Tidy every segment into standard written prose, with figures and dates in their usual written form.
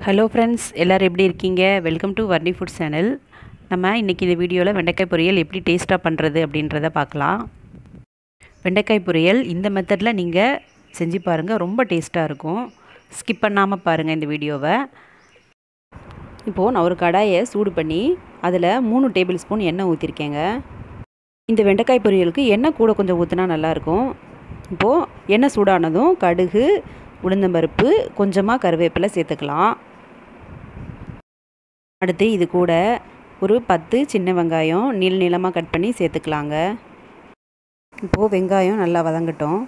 Hello friends, எல்லோரும் எப்படி இருக்கீங்க? Welcome to VarNiv food channel. நம்ம இன்றைக்கி இந்த வீடியோவில் வெண்டைக்காய் பொரியல் எப்படி டேஸ்ட்டாக பண்ணுறது அப்படின்றத பார்க்கலாம். வெண்டைக்காய் பொரியல் இந்த மெத்தடில் நீங்கள் செஞ்சு பாருங்கள், ரொம்ப டேஸ்ட்டாக இருக்கும். ஸ்கிப் பண்ணாமல் பாருங்கள் இந்த வீடியோவை. இப்போது நான் ஒரு கடாயை சூடு பண்ணி அதில் 3 டேபிள் ஸ்பூன் எண்ணெய் ஊற்றிருக்கேங்க. இந்த வெண்டைக்காய் பொரியலுக்கு எண்ணெய் கூட கொஞ்சம் ஊற்றினா நல்லாயிருக்கும். இப்போது எண்ணெய் சூடானதும் கடுகு, உளுந்தம்பருப்பு, கொஞ்சமாக கருவேப்பிலை சேர்த்துக்கலாம். அடுத்து இது கூட ஒரு 10 சின்ன வெங்காயம் நீளமாக கட் பண்ணி சேர்த்துக்கலாங்க. இப்போது வெங்காயம் நல்லா வதங்கட்டும்.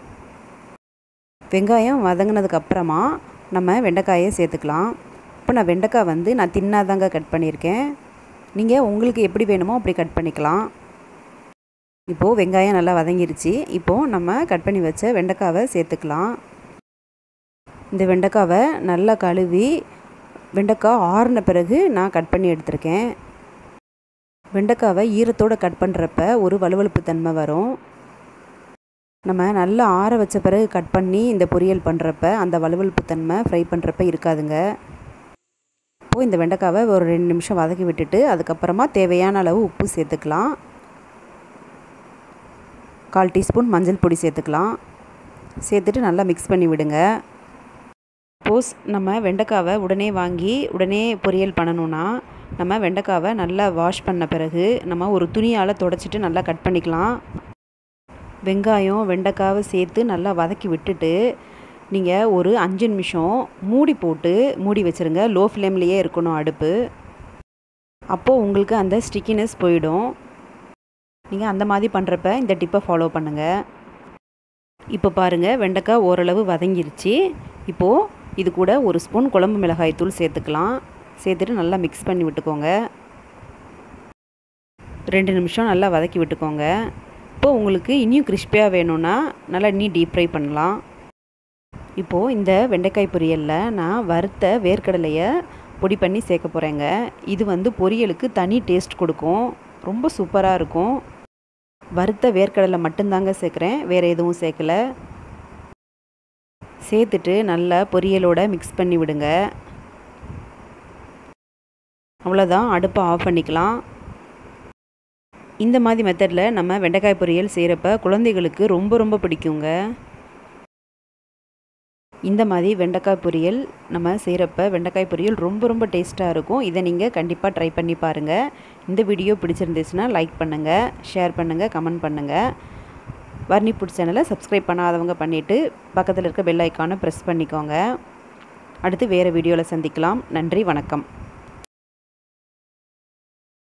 வெங்காயம் வதங்கினதுக்கப்புறமா நம்ம வெண்டைக்காயை சேர்த்துக்கலாம். இப்போ நான் வெண்டைக்காய் நான் தின்னாதாங்க கட் பண்ணியிருக்கேன். நீங்கள் உங்களுக்கு எப்படி வேணுமோ அப்படி கட் பண்ணிக்கலாம். இப்போது வெங்காயம் நல்லா வதங்கிருச்சு. இப்போது நம்ம கட் பண்ணி வச்ச வெண்டைக்காவை சேர்த்துக்கலாம். இந்த வெண்டைக்காவை நல்லா கழுவி வெண்டைக்காய் ஆறின பிறகு நான் கட் பண்ணி எடுத்திருக்கேன். வெண்டைக்காவை ஈரத்தோடு கட் பண்ணுறப்ப ஒரு வழுவழுப்பு தன்மை வரும். நம்ம நல்லா ஆற வச்ச பிறகு கட் பண்ணி இந்த பொரியல் பண்ணுறப்ப அந்த வழுவழுப்பு தன்மை ஃப்ரை பண்ணுறப்ப இருக்காதுங்க. இப்போது இந்த வெண்டைக்காவை ஒரு 2 நிமிஷம் வதக்கி விட்டுட்டு அதுக்கப்புறமா தேவையான அளவு உப்பு சேர்த்துக்கலாம். 1/4 டீஸ்பூன் மஞ்சள் பொடி சேர்த்துக்கலாம். சேர்த்துட்டு நல்லா மிக்ஸ் பண்ணி விடுங்க. சப்போஸ் நம்ம வெண்டைக்காவை உடனே வாங்கி உடனே பொரியல் பண்ணணுன்னா நம்ம வெண்டைக்காவை நல்லா வாஷ் பண்ண பிறகு நம்ம ஒரு துணியால் துடைச்சிட்டு நல்லா கட் பண்ணிக்கலாம். வெங்காயம் வெண்டைக்காவை சேர்த்து நல்லா வதக்கி விட்டுட்டு நீங்கள் ஒரு 5 நிமிஷம் மூடி வச்சுருங்க. லோ ஃப்ளேம்லேயே இருக்கணும் அடுப்பு. அப்போது உங்களுக்கு அந்த ஸ்டிக்கினஸ் போயிடும். நீங்கள் அந்த மாதிரி பண்ணுறப்ப இந்த டிப்பை ஃபாலோ பண்ணுங்கள். இப்போ பாருங்கள், வெண்டைக்காய் ஓரளவு வதங்கிருச்சு. இப்போது இது கூட ஒரு ஸ்பூன் குழம்பு மிளகாய் தூள் சேர்த்துக்கலாம். சேர்த்துட்டு நல்லா மிக்ஸ் பண்ணி விட்டுக்கோங்க. 2 நிமிஷம் நல்லா வதக்கி விட்டுக்கோங்க. இப்போது உங்களுக்கு இன்னும் கிறிஸ்பியாக வேணும்னா நல்லா இன்னும் டீப் ஃப்ரை பண்ணலாம். இப்போது இந்த வெண்டைக்காய் பொரியலில் நான் வறுத்த வேர்க்கடலையை பொடி பண்ணி சேர்க்க போகிறேங்க. இது பொரியலுக்கு தனி டேஸ்ட் கொடுக்கும். ரொம்ப சூப்பராக இருக்கும். வறுத்த வேர்க்கடலை மட்டும்தாங்க சேர்க்குறேன், வேறு எதுவும் சேர்க்கலை. சேர்த்துட்டு நல்லா பொரியலோடு மிக்ஸ் பண்ணி விடுங்க. அவ்வளோதான், அடுப்பை ஆஃப் பண்ணிக்கலாம். இந்த மாதிரி மெத்தடில் நம்ம வெண்டைக்காய் பொரியல் செய்கிறப்ப குழந்தைகளுக்கு ரொம்ப பிடிக்குங்க. இந்த மாதிரி வெண்டைக்காய் பொரியல் நம்ம செய்கிறப்ப வெண்டைக்காய் பொரியல் ரொம்ப டேஸ்ட்டாக இருக்கும். இதை நீங்கள் கண்டிப்பாக ட்ரை பண்ணி பாருங்கள். இந்த வீடியோ பிடிச்சிருந்துச்சுன்னா லைக் பண்ணுங்கள், ஷேர் பண்ணுங்கள், கமெண்ட் பண்ணுங்கள். VarNiv ஃபுட் சேனலை சப்ஸ்கிரைப் பண்ணாதவங்க பண்ணிவிட்டு பக்கத்தில் இருக்க பெல் ஐக்கானை ப்ரெஸ் பண்ணிக்கோங்க. அடுத்து வேறு வீடியோவில் சந்திக்கலாம். நன்றி, வணக்கம்.